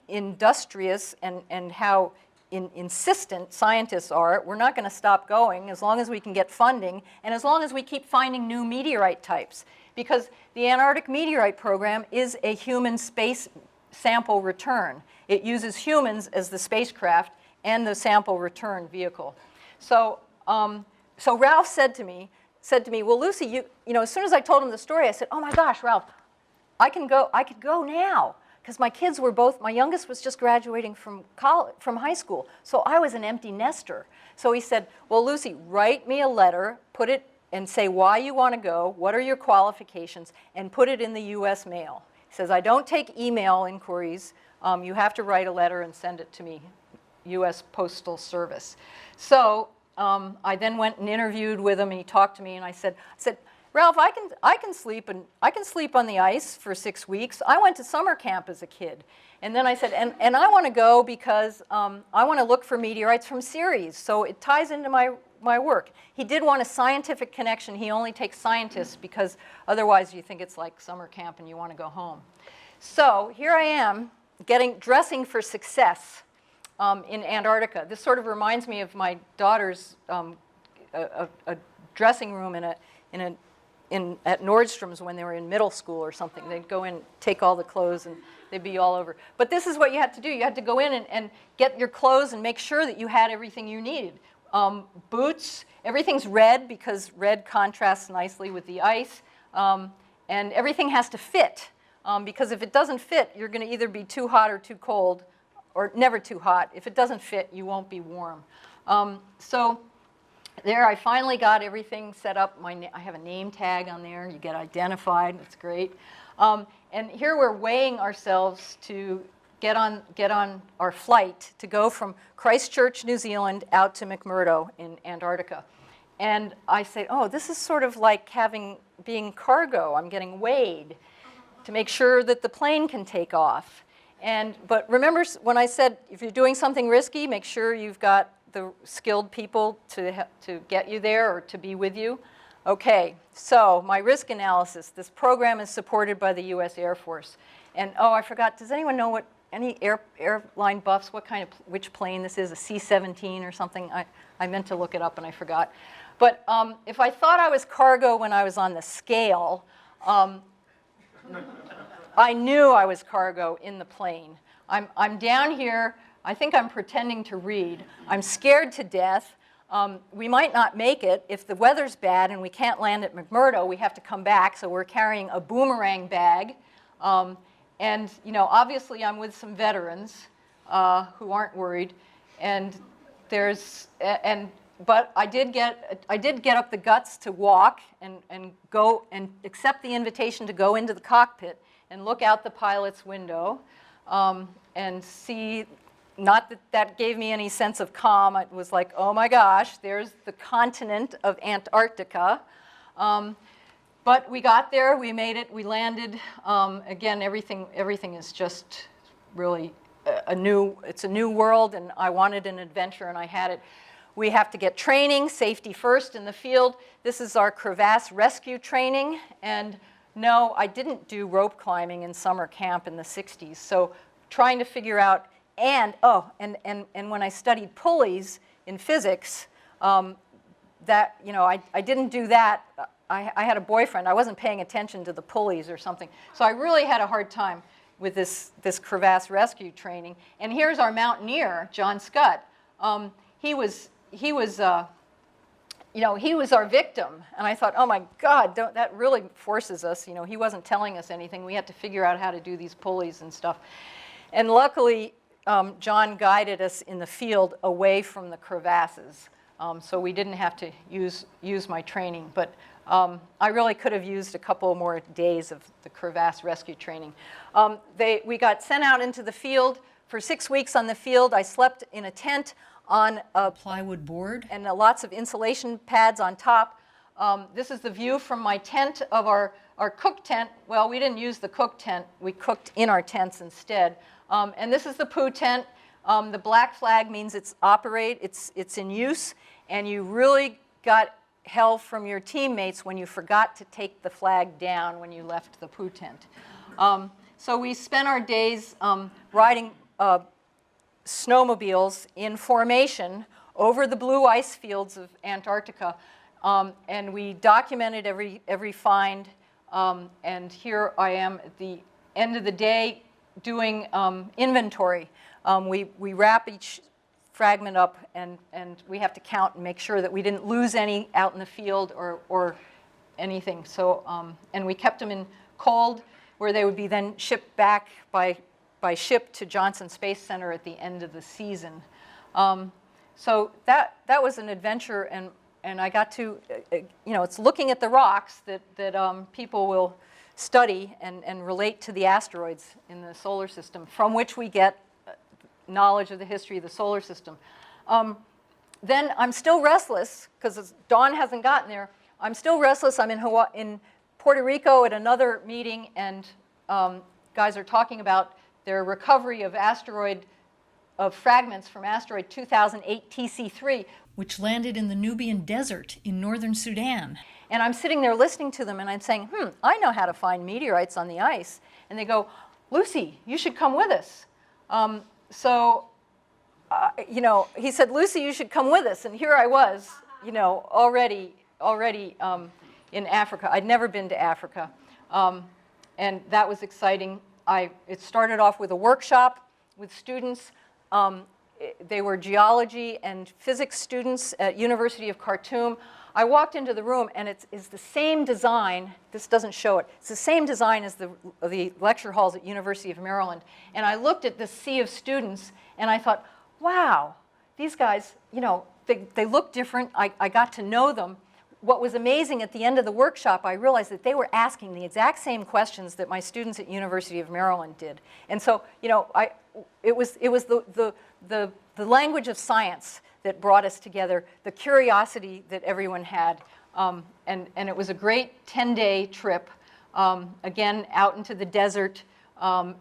industrious and how insistent scientists are. We're not going to stop going as long as we can get funding and as long as we keep finding new meteorite types. Because the Antarctic Meteorite Program is a human space sample return. It uses humans as the spacecraft and the sample return vehicle. So, so Ralph said to me, well, Lucy, you know, as soon as I told him the story, I said, oh my gosh, Ralph, I could go now. Because my kids were both, my youngest was just graduating from high school, so I was an empty nester. So he said, well, Lucy, write me a letter, put it, and say why you want to go, what are your qualifications, and put it in the US mail. He says, I don't take email inquiries. You have to write a letter and send it to me, US Postal Service. So I then went and interviewed with him, and he talked to me, and I said, Ralph, I can sleep on the ice for 6 weeks. I went to summer camp as a kid. And then I said, and I want to go because I want to look for meteorites from Ceres. So it ties into my work. He did want a scientific connection. He only takes scientists because otherwise you think it's like summer camp and you want to go home. So here I am dressing for success in Antarctica. This sort of reminds me of my daughter's a dressing room at Nordstrom's when they were in middle school or something. They'd go in, take all the clothes, and they'd be all over. But this is what you had to do. You had to go in and get your clothes and make sure that you had everything you needed. Boots, everything's red because red contrasts nicely with the ice. And everything has to fit because if it doesn't fit, you're going to either be too hot or too cold, or never too hot. If it doesn't fit, you won't be warm. So there, I finally got everything set up. I have a name tag on there. You get identified. That's great. And here we're weighing ourselves to get on our flight to go from Christchurch, New Zealand, out to McMurdo in Antarctica. And I say, oh, this is sort of like being cargo. I'm getting weighed to make sure that the plane can take off. But remember when I said, if you're doing something risky, make sure you've got the skilled people to get you there or to be with you. Okay, so my risk analysis. This program is supported by the US Air Force. And oh, I forgot, does anyone know any airline buffs, which plane this is, a C-17 or something? I meant to look it up and I forgot. But if I thought I was cargo when I was on the scale, I knew I was cargo in the plane. I'm down here. I think I'm pretending to read. I'm scared to death. We might not make it. If the weather's bad and we can't land at McMurdo, we have to come back, so we're carrying a boomerang bag. And you know, obviously I'm with some veterans who aren't worried. But I did get up the guts to walk and go and accept the invitation to go into the cockpit and look out the pilot's window and see. Not that that gave me any sense of calm. It was like, oh my gosh, there's the continent of Antarctica. But we got there, we made it, we landed. Again, everything is just really it's a new world, and I wanted an adventure, and I had it. We have to get training, safety first in the field. This is our crevasse rescue training. And no, I didn't do rope climbing in summer camp in the 60s. So trying to figure out, and when I studied pulleys in physics, that, you know, I didn't do that. I had a boyfriend. I wasn't paying attention to the pulleys or something. So I really had a hard time with this crevasse rescue training. And here's our mountaineer, John Scott. He was our victim. And I thought, oh my God, that really forces us. You know, he wasn't telling us anything. We had to figure out how to do these pulleys and stuff. And luckily, John guided us in the field away from the crevasses. So we didn't have to use my training. But I really could have used a couple more days of the crevasse rescue training. We got sent out into the field. For 6 weeks on the field, I slept in a tent on a plywood board and lots of insulation pads on top. This is the view from my tent of our cook tent. Well, we didn't use the cook tent. We cooked in our tents instead. And this is the poo tent. The black flag means it's in use, and you really got hell from your teammates when you forgot to take the flag down when you left the poo tent. So we spent our days riding snowmobiles in formation over the blue ice fields of Antarctica, and we documented every find. And here I am at the end of the day doing inventory. We wrap each fragment up, and we have to count and make sure that we didn't lose any out in the field or anything. So, and we kept them in cold, where they would be then shipped back by ship to Johnson Space Center at the end of the season. So that was an adventure, and I got to, it's looking at the rocks that people will study and relate to the asteroids in the solar system, from which we get knowledge of the history of the solar system. Then I'm still restless, because dawn hasn't gotten there. I'm still restless. I'm in Puerto Rico at another meeting, and guys are talking about their recovery of fragments from asteroid 2008 TC3, which landed in the Nubian Desert in northern Sudan. And I'm sitting there listening to them, and I'm saying, I know how to find meteorites on the ice. And they go, Lucy, you should come with us. He said, Lucy, you should come with us. And here I was, already in Africa. I'd never been to Africa. And that was exciting. It started off with a workshop with students. They were geology and physics students at University of Khartoum. I walked into the room, and it's the same design. This doesn't show it. It's the same design as the lecture halls at University of Maryland. And I looked at this sea of students, and I thought, wow, these guys, they look different. I got to know them. What was amazing at the end of the workshop, I realized that they were asking the exact same questions that my students at University of Maryland did. And so, it was the language of science that brought us together, the curiosity that everyone had. And it was a great 10-day trip, again, out into the desert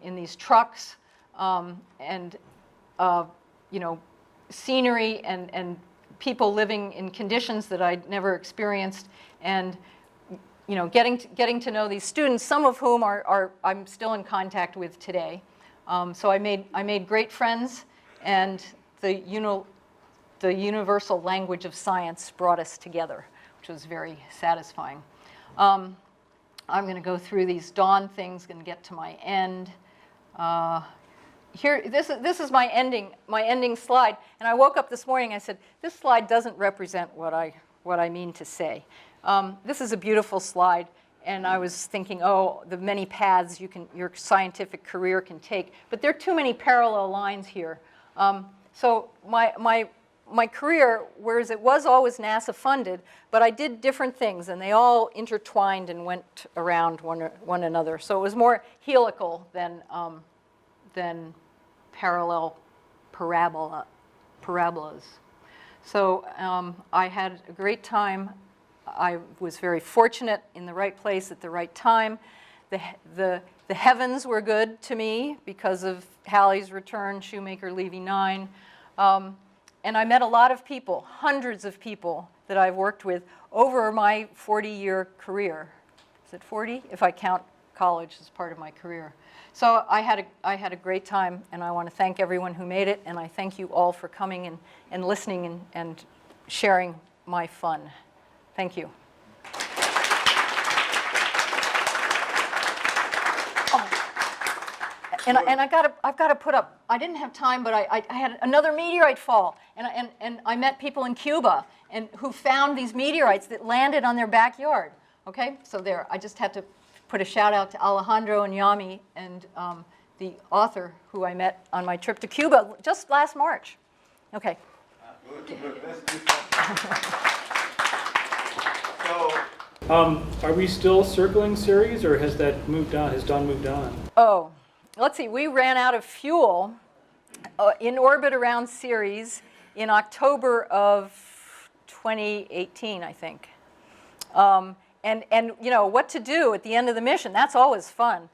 in these trucks, and scenery and people living in conditions that I'd never experienced, and getting to know these students, some of whom I'm still in contact with today. So I made great friends, and the universal language of science brought us together, which was very satisfying. I'm going to go through these dawn things and get to my end. Here, this is my ending slide. And I woke up this morning. I said, this slide doesn't represent what I mean to say. This is a beautiful slide, and I was thinking, oh, the many paths your scientific career can take. But there are too many parallel lines here. So my career, whereas it was always NASA funded, but I did different things, and they all intertwined and went around one another. So it was more helical than parallel parabolas. So I had a great time. I was very fortunate, in the right place at the right time. The heavens were good to me because of Halley's return, Shoemaker-Levy 9. And I met a lot of people, hundreds of people that I've worked with over my 40-year career. Is it 40? If I count college as part of my career. So I had a great time, and I want to thank everyone who made it, and I thank you all for coming and listening and sharing my fun. Thank you. And I've got to put up, I didn't have time, but I had another meteorite fall. And I met people in Cuba who found these meteorites that landed on their backyard. Okay, so there, I just had to put a shout out to Alejandro and Yami and the author who I met on my trip to Cuba just last March. Okay. Good. Let's do so, are we still circling Ceres, or has that moved on? Has Dawn moved on? Oh, let's see. We ran out of fuel in orbit around Ceres in October of 2018, I think. And you know, what to do at the end of the mission, that's always fun.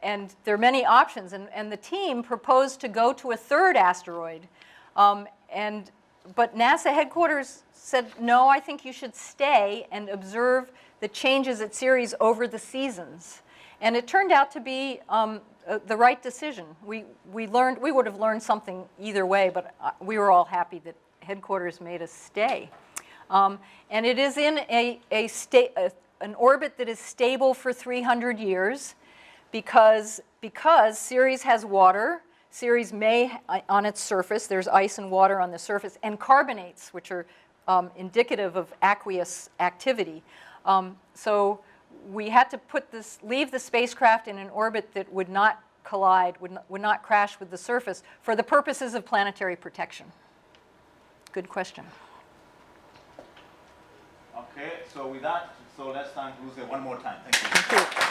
And there are many options, and the team proposed to go to a third asteroid. But NASA headquarters said, no, I think you should stay and observe the changes at Ceres over the seasons. And it turned out to be the right decision. We would have learned something either way, but we were all happy that headquarters made us stay. And it is in an orbit that is stable for 300 years because Ceres has water. Ceres may, on its surface, there's ice and water on the surface, and carbonates, which are indicative of aqueous activity. So we had to leave the spacecraft in an orbit that would not collide, would not crash with the surface for the purposes of planetary protection. Good question. Okay, so with that, let's thank Lucy one more time. Thank you. Thank you.